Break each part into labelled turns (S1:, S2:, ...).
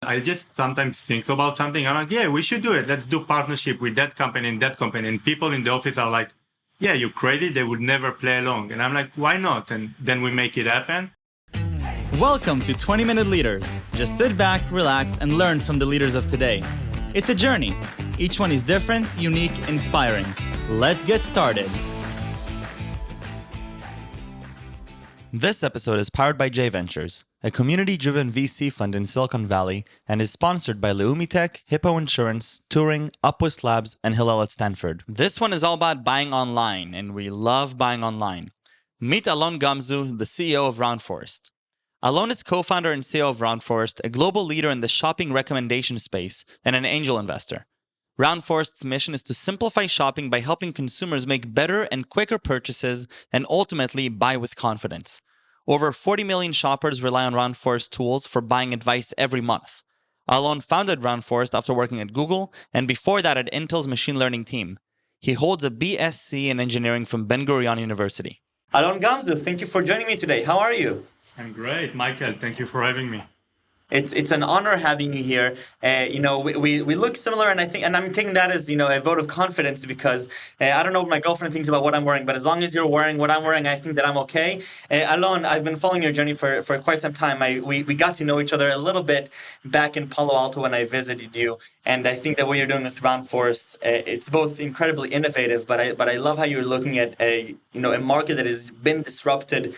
S1: I just sometimes think about something. I'm like, yeah, we should do it. Let's do partnership with that company and that company. And people in the office are like, yeah, you're crazy. They would never play along. And I'm like, why not? And then we make it happen.
S2: Welcome to 20-Minute Leaders. Just sit back, relax, and learn from the leaders of today. It's a journey. Each one is different, unique, inspiring. Let's get started. This episode is powered by J Ventures, a community-driven VC fund in Silicon Valley, and is sponsored by Leumi Tech, Hippo Insurance, Turing, Upwist Labs, and Hillel at Stanford. This one is all about buying online, and we love buying online. Meet Alon Gamzu, the CEO of Roundforest. Alon is co-founder and CEO of Roundforest, a global leader in the shopping recommendation space, and an angel investor. Roundforest's mission is to simplify shopping by helping consumers make better and quicker purchases and ultimately buy with confidence. Over 40 million shoppers rely on Roundforest tools for buying advice every month. Alon founded Roundforest after working at Google and before that at Intel's machine learning team. He holds a BSc in engineering from Ben-Gurion University. Alon Gamzu, thank you for joining me today. How are you?
S1: I'm great, Michael. Thank you for having me.
S2: It's an honor having you here. We look similar, and I'm taking that as a vote of confidence because I don't know what my girlfriend thinks about what I'm wearing, but as long as you're wearing what I'm wearing, I think that I'm okay. Alon, I've been following your journey for quite some time. We got to know each other a little bit back in Palo Alto when I visited you, and I think that what you're doing with Roundforest, it's both incredibly innovative, but I love how you're looking at a market that has been disrupted,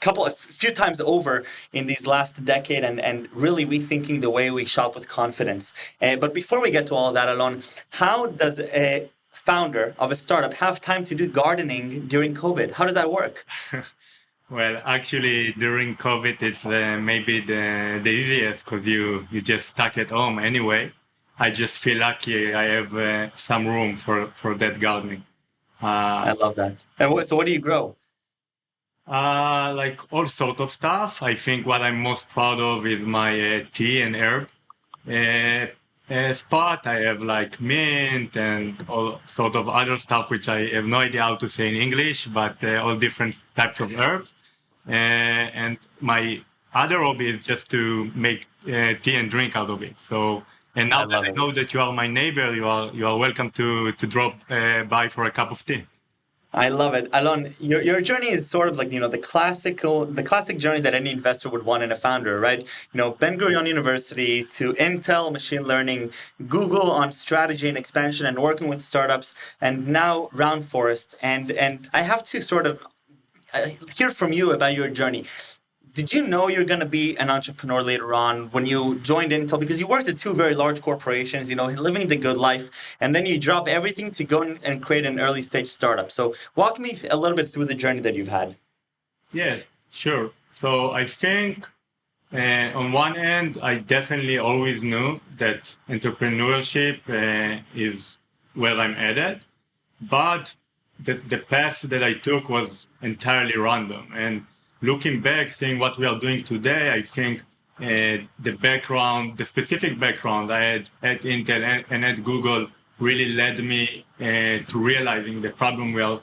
S2: a few times over in these last decade and really rethinking the way we shop with confidence. But before we get to all of that, Alon, how does a founder of a startup have time to do gardening during COVID? How does that work?
S1: Well, actually, during COVID, it's maybe the easiest because you just stuck at home anyway. I just feel lucky I have some room for that gardening.
S2: I love that. And so what do you grow?
S1: Like all sort of stuff. I think what I'm most proud of is my tea and herb spot. I have like mint and all sort of other stuff, which I have no idea how to say in English, but all different types of herbs. And my other hobby is just to make tea and drink out of it. So, and now that I know that you are my neighbor, you are welcome to drop by for a cup of tea.
S2: I love it. Alon, your journey is sort of like, the classic journey that any investor would want in a founder, right? Ben-Gurion University to Intel, machine learning, Google on strategy and expansion and working with startups, and now Roundforest. And I have to sort of hear from you about your journey. Did you know you're going to be an entrepreneur later on when you joined Intel? Because you worked at two very large corporations, living the good life, and then you drop everything to go and create an early stage startup. So walk me a little bit through the journey that you've had.
S1: Yeah, sure. So I think on one end, I definitely always knew that entrepreneurship is where I'm at, but the path that I took was entirely random. And looking back, seeing what we are doing today, I think the specific background I had at Intel and at Google really led me to realizing the problem we are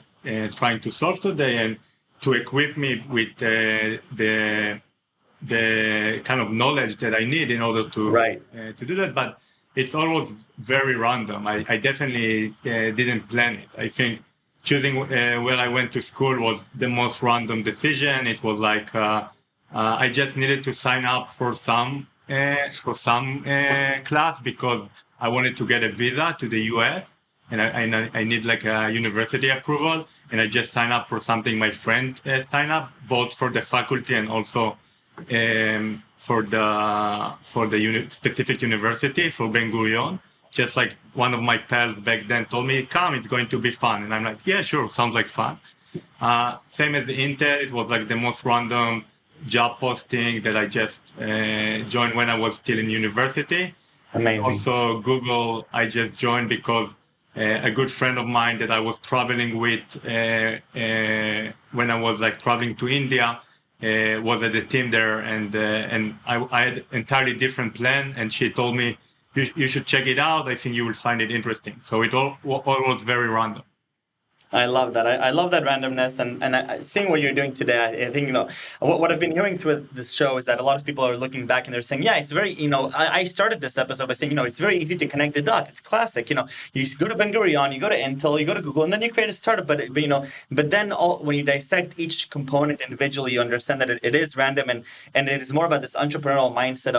S1: trying to solve today and to equip me with the kind of knowledge that I need in order to do that. But it's always very random. I definitely didn't plan it. I think choosing where I went to school was the most random decision. It was like I just needed to sign up for some class because I wanted to get a visa to the US, and I need like a university approval. And I just signed up for something my friend signed up, both for the faculty and also for the specific university for Ben-Gurion. Just like one of my pals back then told me, come, it's going to be fun. And I'm like, yeah, sure, sounds like fun. Same as the Intel, it was like the most random job posting that I just joined when I was still in university.
S2: Amazing.
S1: Also, Google, I just joined because a good friend of mine that I was traveling with when I was like traveling to India was at the team there. And I had an entirely different plan. And she told me, you should check it out. I think you will find it interesting. So it all was very random.
S2: I love that. I love that randomness, and seeing what you're doing today, I think what I've been hearing through this show is that a lot of people are looking back and they're saying, yeah, it's very I started this episode by saying it's very easy to connect the dots. It's classic. You go to Ben-Gurion, you go to Intel, you go to Google, and then you create a startup. But then when you dissect each component individually, you understand that it is random, and it is more about this entrepreneurial mindset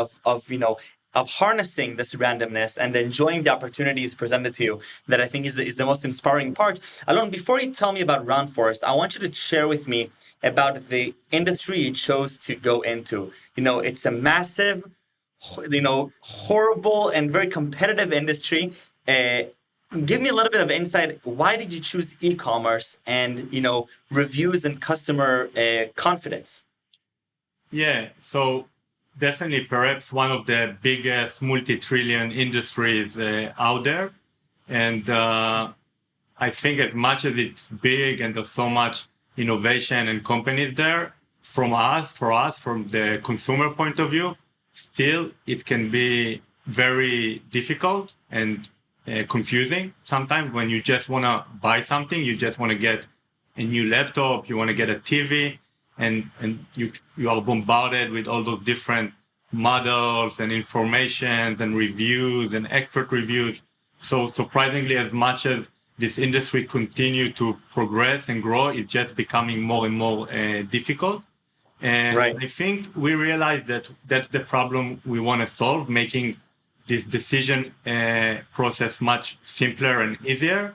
S2: of harnessing this randomness and enjoying the opportunities presented to you that I think is the most inspiring part. Alon, before you tell me about Roundforest, I want you to share with me about the industry you chose to go into. It's a massive, horrible and very competitive industry. Give me a little bit of insight. Why did you choose e-commerce and, reviews and customer confidence?
S1: Yeah, so definitely perhaps one of the biggest multi-trillion industries out there. And I think as much as it's big and there's so much innovation and companies there, for us, from the consumer point of view, still it can be very difficult and confusing sometimes when you just want to buy something, you just want to get a new laptop, you want to get a TV, and you are bombarded with all those different models and information and reviews and expert reviews. So surprisingly, as much as this industry continue to progress and grow, it's just becoming more and more difficult. And
S2: Right.
S1: I think we realize that that's the problem we want to solve, making this decision process much simpler and easier.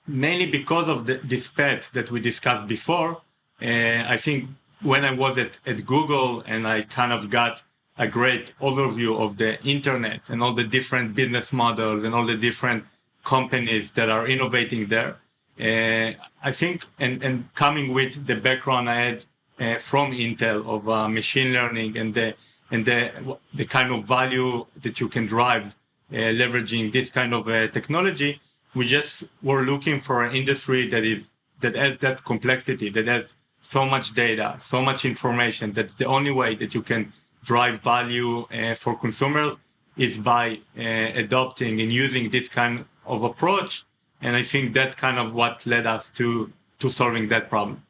S1: Mainly because of this path that we discussed before. I think when I was at Google and I kind of got a great overview of the internet and all the different business models and all the different companies that are innovating there. I think, and coming with the background I had from Intel of machine learning and the kind of value that you can drive leveraging this kind of technology, we just were looking for an industry that has that complexity, that has so much data, so much information. That's the only way that you can drive value for consumer is by adopting and using this kind of approach. And I think that kind of what led us to solving that problem.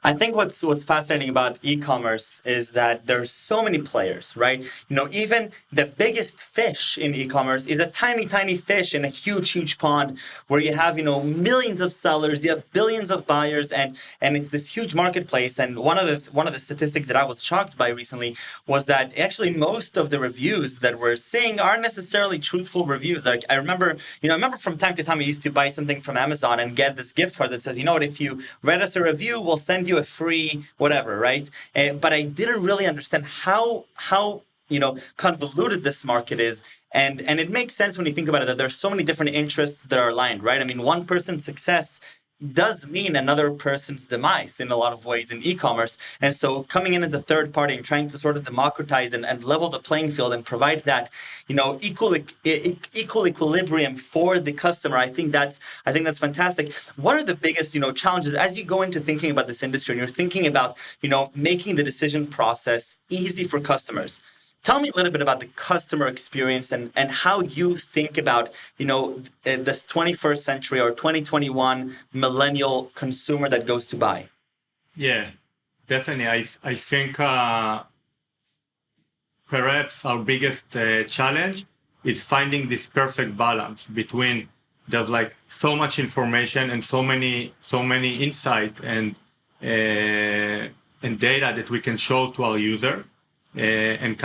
S2: I think what's fascinating about e-commerce is that there's so many players, right? Even the biggest fish in e-commerce is a tiny, tiny fish in a huge, huge pond where you have, millions of sellers, you have billions of buyers, and it's this huge marketplace. And one of the statistics that I was shocked by recently was that actually most of the reviews that we're seeing aren't necessarily truthful reviews. Like I remember from time to time I used to buy something from Amazon and get this gift card that says, if you read us a review, we'll send you a free whatever, right? But I didn't really understand how convoluted this market is. And it makes sense when you think about it that there's so many different interests that are aligned, right? I mean, one person's success does mean another person's demise in a lot of ways in e-commerce. And so coming in as a third party and trying to sort of democratize and level the playing field and provide that, equal equilibrium for the customer, I think that's fantastic. What are the biggest, challenges as you go into thinking about this industry and you're thinking about, making the decision process easy for customers? Tell me a little bit about the customer experience and how you think about, this 21st century or 2021 millennial consumer that goes to buy.
S1: Yeah, definitely. I think perhaps our biggest challenge is finding this perfect balance between there's like so much information and so many insight and data that we can show to our user and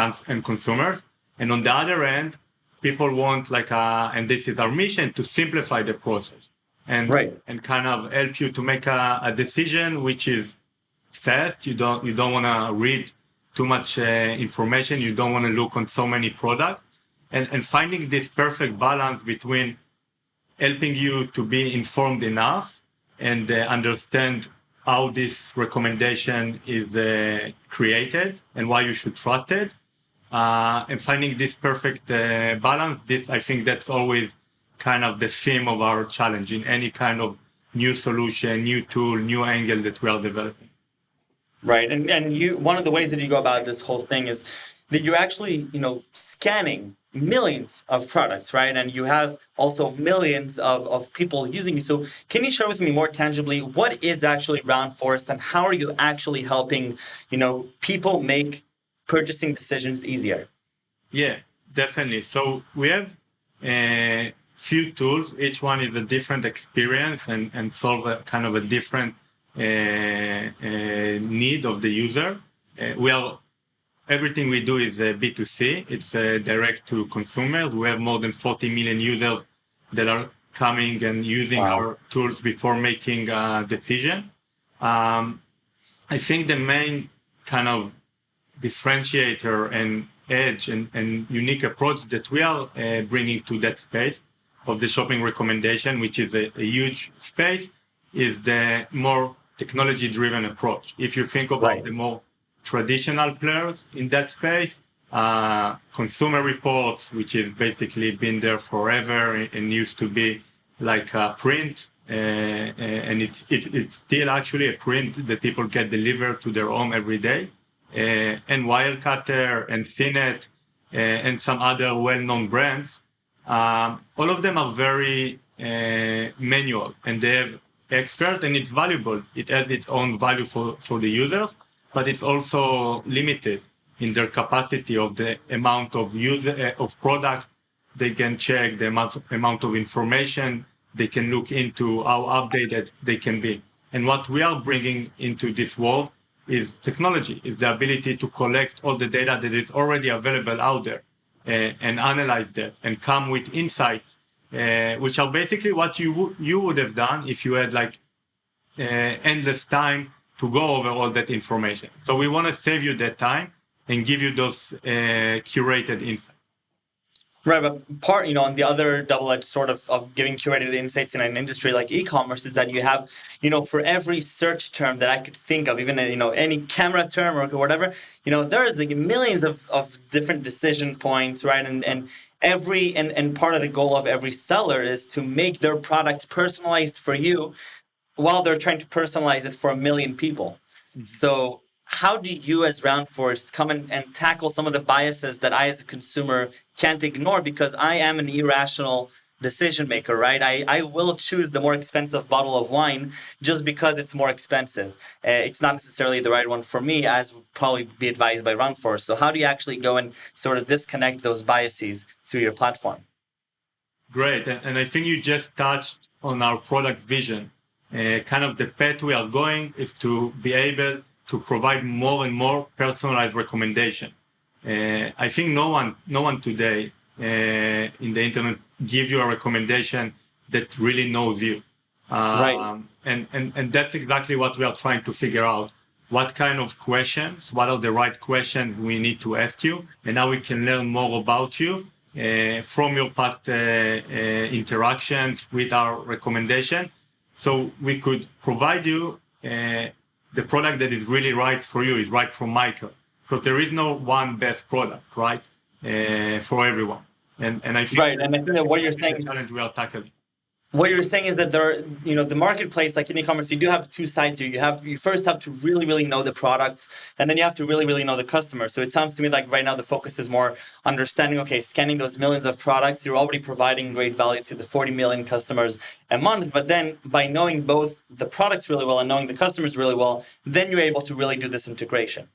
S1: consumers. And on the other end, people want and this is our mission, to simplify the process and
S2: Right.
S1: and kind of help you to make a decision which is fast. You don't want to read too much information. You don't want to look on so many products, and finding this perfect balance between helping you to be informed enough and understand how this recommendation is created and why you should trust it, and finding this perfect balance. I think that's always kind of the theme of our challenge in any kind of new solution, new tool, new angle that we are developing.
S2: Right. And you one of the ways that you go about this whole thing is that you're actually, scanning millions of products, right? And you have also millions of people using you. So can you share with me more tangibly what is actually Roundforest and how are you actually helping, people make purchasing decisions easier?
S1: Yeah, definitely. So we have a few tools. Each one is a different experience and solve a kind of a different need of the user. We are Everything we do is B2C. It's direct to consumers. We have more than 40 million users that are coming and using
S2: Wow.
S1: our tools before making a decision. Um, I think the main kind of differentiator and edge and unique approach that we are bringing to that space of the shopping recommendation, which is a huge space, is the more technology driven approach. If you think about
S2: Right.
S1: the more traditional players in that space, consumer reports, which is basically been there forever and used to be like a print, and it's still actually a print that people get delivered to their home every day, and Wirecutter and CNET and some other well-known brands. All of them are very manual and they have expert and it's valuable. It has its own value for the users, but it's also limited in their capacity of the amount of user of product they can check, the amount of information they can look into, how updated they can be. And what we are bringing into this world is technology, is the ability to collect all the data that is already available out there and analyze that and come with insights, which are basically what you would have done if you had like endless time to go over all that information. So we want to save you that time and give you those curated insights.
S2: Right, but part, on the other double-edged sword of giving curated insights in an industry like e-commerce is that you have, for every search term that I could think of, even, any camera term or whatever, there's like millions of different decision points, right? And part of the goal of every seller is to make their product personalized for you while they're trying to personalize it for a million people. Mm-hmm. So how do you as Roundforest come and tackle some of the biases that I as a consumer can't ignore because I am an irrational decision maker, right? I will choose the more expensive bottle of wine just because it's more expensive. It's not necessarily the right one for me, as would probably be advised by Roundforest. So how do you actually go and sort of disconnect those biases through your platform?
S1: Great. And I think you just touched on our product vision. Kind of the path we are going is to be able to provide more and more personalized recommendation. I think no one today in the internet give you a recommendation that really knows you.
S2: Right.
S1: And that's exactly what we are trying to figure out. What kind of questions, what are the right questions we need to ask you, and how we can learn more about you from your past interactions with our recommendation. So we could provide you the product that is really right for you, is right for Michael. Because there is no one best product, right, for everyone. And I think
S2: right. And I think that what you're saying
S1: the challenge we are tackling.
S2: What you're saying is that there, the marketplace, like in e-commerce, you do have two sides here. You first have to really, really know the products, and then you have to really, really know the customer. So it sounds to me like right now the focus is more understanding, okay, scanning those millions of products, you're already providing great value to the 40 million customers a month. But then by knowing both the products really well and knowing the customers really well, then you're able to really do this integration.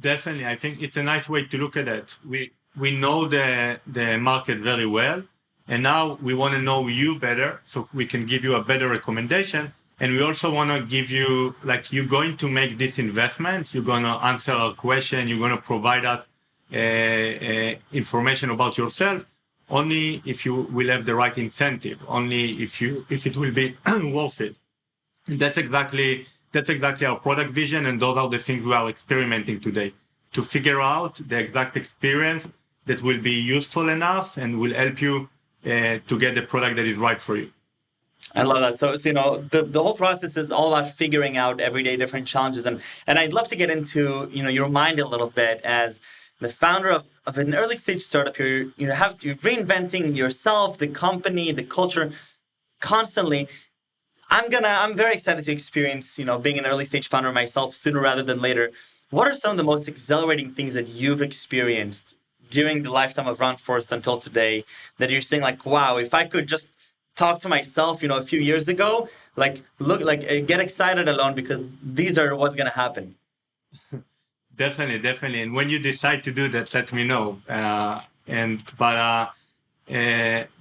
S1: Definitely. I think it's a nice way to look at it. We know the market very well. And now we want to know you better so we can give you a better recommendation. And we also want to give you, like, you're going to make this investment, you're going to answer our question, you're going to provide us information about yourself only if you will have the right incentive, only if it will be worth it. And that's exactly our product vision. And those are the things we are experimenting today to figure out the exact experience that will be useful enough and will help you to get the product that is right for you.
S2: I love that. So the whole process is all about figuring out everyday different challenges. And I'd love to get into, your mind a little bit as the founder of an early stage startup. You're reinventing yourself, the company, the culture constantly. I'm very excited to experience, being an early stage founder myself sooner rather than later. What are some of the most exhilarating things that you've experienced during the lifetime of Roundforest until today that you're saying like, wow, if I could just talk to myself, a few years ago, like look, like get excited, Alon, because these are what's going to happen.
S1: Definitely. And when you decide to do that, let me know.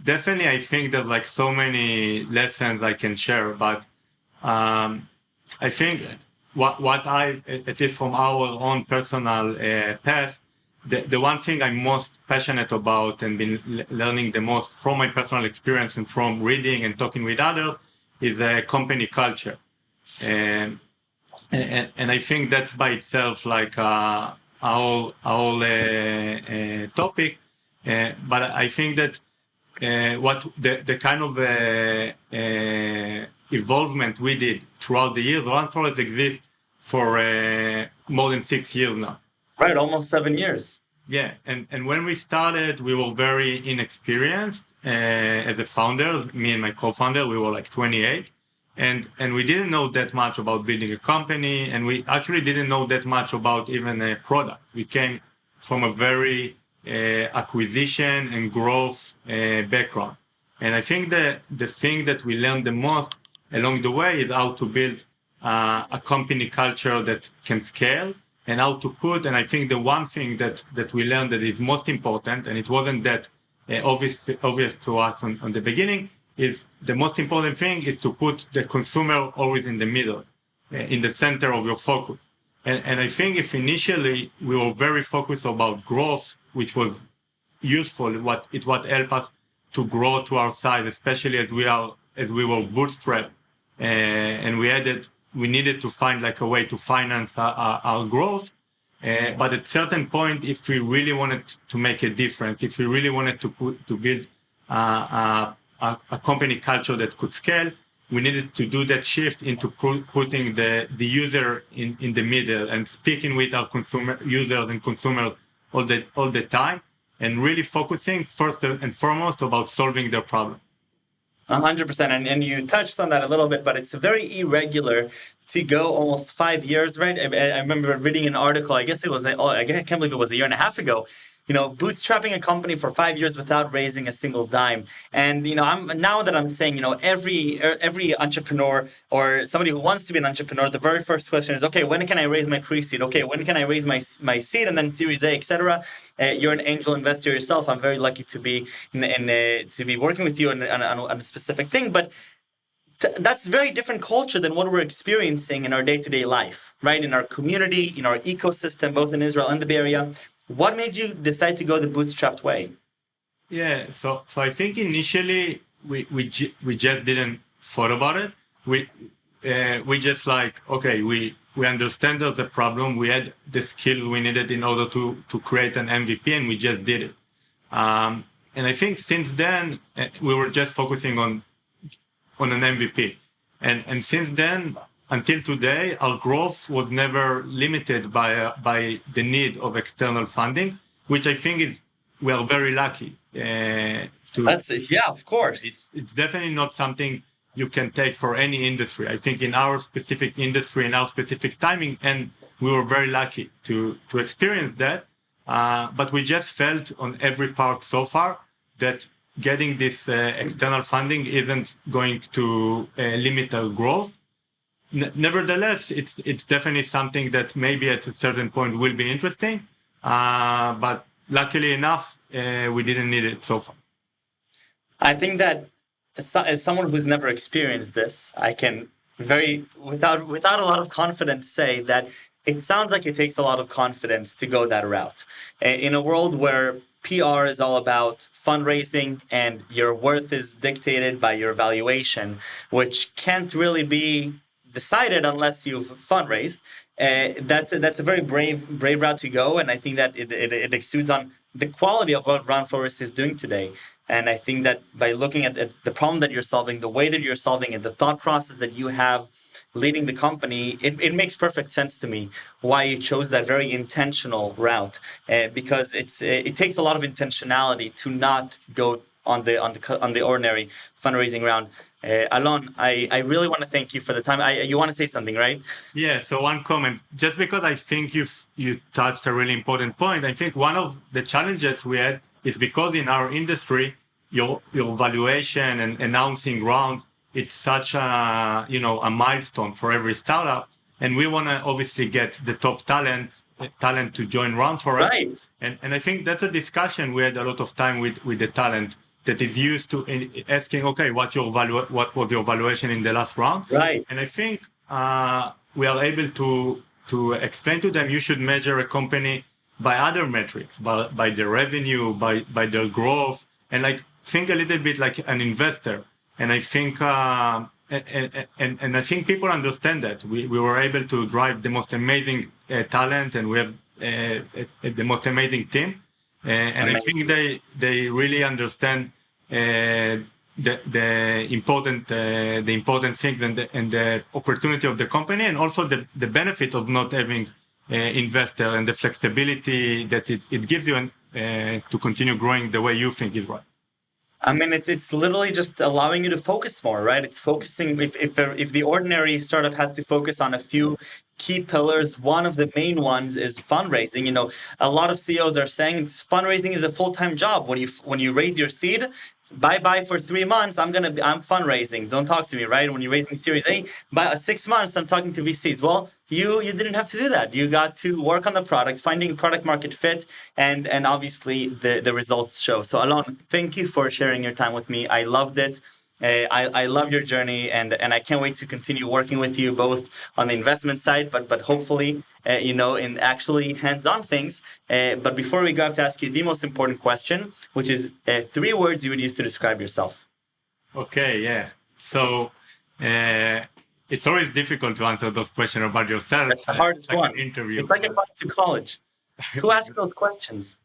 S1: Definitely, I think there's like so many lessons I can share. But I think what I, at least from our own personal path, the one thing I'm most passionate about and been learning the most from my personal experience and from reading and talking with others is company culture. And and I think that's by itself like our topic. But I think that what the kind of evolvement we did throughout the years, Rainforest exists for more than 6 years now.
S2: Right, almost 7 years.
S1: Yeah, and when we started, we were very inexperienced as a founder. Me and my co-founder, we were like 28. And we didn't know that much about building a company, and we actually didn't know that much about even a product. We came from a very acquisition and growth background. And I think that the thing that we learned the most along the way is how to build a company culture that can scale and how to put, and I think the one thing that we learned that is most important, and it wasn't that obvious to us on the beginning, is the most important thing is to put the consumer always in the middle, in the center of your focus. And I think if initially we were very focused about growth, which was useful, what helped us to grow to our size, especially as we were bootstrapped, and we needed to find like a way to finance our growth. But at certain point, if we really wanted to make a difference, if we really wanted to build a company culture that could scale, we needed to do that shift into putting the user in the middle and speaking with our users and consumers all the time, and really focusing first and foremost about solving their problem.
S2: 100%. And you touched on that a little bit, but it's very irregular to go almost 5 years, right? I remember reading an article, I guess it was, I can't believe it was a year and a half ago, bootstrapping a company for 5 years without raising a single dime. And, I'm saying, every entrepreneur or somebody who wants to be an entrepreneur, the very first question is, okay, when can I raise my pre-seed? Okay, when can I raise my seed and then Series A, etc. You're an angel investor yourself. I'm very lucky to be to be working with you on a specific thing, but that's very different culture than what we're experiencing in our day-to-day life, right? In our community, in our ecosystem, both in Israel and the Bay Area. What made you decide to go the bootstrapped way?
S1: Yeah, so I think initially we just didn't thought about it. We just like, okay, we understand there's a problem. We had the skills we needed in order to create an MVP, and we just did it. And I think since then we were just focusing on an MVP, and since then until today, our growth was never limited by the need of external funding, which I think we are very lucky.
S2: Of course.
S1: It's definitely not something you can take for any industry. I think in our specific industry, in our specific timing, and we were very lucky to experience that. But we just felt on every part so far that getting this external funding isn't going to limit our growth. Nevertheless, it's definitely something that maybe at a certain point will be interesting, but luckily enough, we didn't need it so far.
S2: I think that as someone who's never experienced this, I can without a lot of confidence say that it sounds like it takes a lot of confidence to go that route. In a world where PR is all about fundraising and your worth is dictated by your valuation, which can't really be decided unless you've fundraised. That's a very brave route to go, and I think that it exudes on the quality of what Roundforest is doing today. And I think that by looking at the problem that you're solving, the way that you're solving it, the thought process that you have leading the company, it makes perfect sense to me why you chose that very intentional route, because it takes a lot of intentionality to not go on the ordinary fundraising round. Alon, I really want to thank you for the time. You want to say something, right?
S1: Yeah, so one comment, just because I think you touched a really important point. I think one of the challenges we had is because in our industry, your valuation and announcing rounds, it's such a milestone for every startup. And we want to obviously get the top talent to join Roundforest.
S2: Right.
S1: And I think that's a discussion we had a lot of time with the talent that is used to asking, okay, what was your valuation in the last round?
S2: Right.
S1: And I think we are able to explain to them you should measure a company by other metrics, by their revenue, by their growth, and like think a little bit like an investor. And I think and I think people understand that we were able to drive the most amazing talent, and we have the most amazing team. And I think they really understand the important thing and the opportunity of the company, and also the benefit of not having investor and the flexibility that it gives you and to continue growing the way you think is right.
S2: I mean, it's literally just allowing you to focus more, right? It's focusing. If the ordinary startup has to focus on a few key pillars, one of the main ones is fundraising. You know, a lot of CEOs are saying fundraising is a full-time job. When you raise your seed, bye for 3 months. I'm fundraising. Don't talk to me, right? When you're raising Series A, by 6 months, I'm talking to VCs. Well, you didn't have to do that. You got to work on the product, finding product market fit, and obviously the results show. So Alon, thank you for sharing your time with me. I loved it. I love your journey, and I can't wait to continue working with you both on the investment side, but hopefully, in actually hands-on things. But before we go, I have to ask you the most important question, which is 3 words you would use to describe yourself.
S1: Okay, yeah. So it's always difficult to answer those questions about yourself.
S2: That's the hardest one.
S1: An interview.
S2: It's like applying to college. Who asks those questions?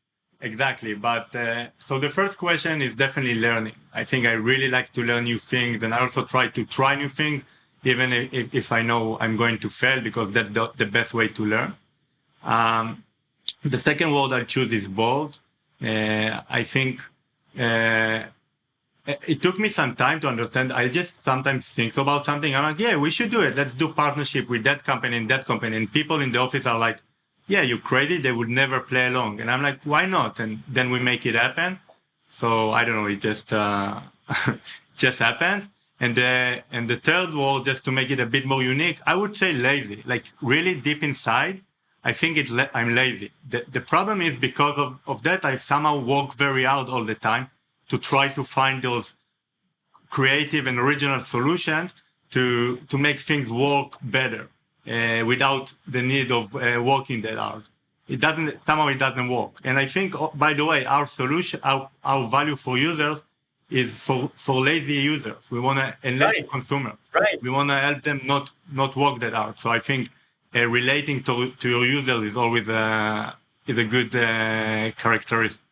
S1: Exactly. But so the first question is definitely learning. I think I really like to learn new things, and I also try to try new things, even if I know I'm going to fail, because that's the best way to learn. The second word I choose is bold. I think it took me some time to understand. I just sometimes think about something. I'm like, yeah, we should do it. Let's do partnership with that company and that company. And people in the office are like, yeah, you're crazy. They would never play along. And I'm like, why not? And then we make it happen. So I don't know. It just just happened. And the third word, just to make it a bit more unique, I would say lazy. Like really deep inside, I think I'm lazy. The problem is because of that, I somehow work very hard all the time to try to find those creative and original solutions to make things work better. Without the need of working that hard. It doesn't work. And I think, by the way, our solution, our value for users is for lazy users. We want to enable consumers.
S2: Right.
S1: We want to help them not work that hard. So I think relating to your users is always is a good characteristic.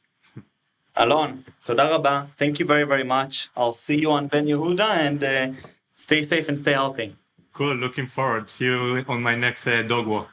S2: Alon, toda rabba. Thank you very, very much. I'll see you on Ben Yehuda, and stay safe and stay healthy.
S1: Cool. Looking forward. See you on my next dog walk.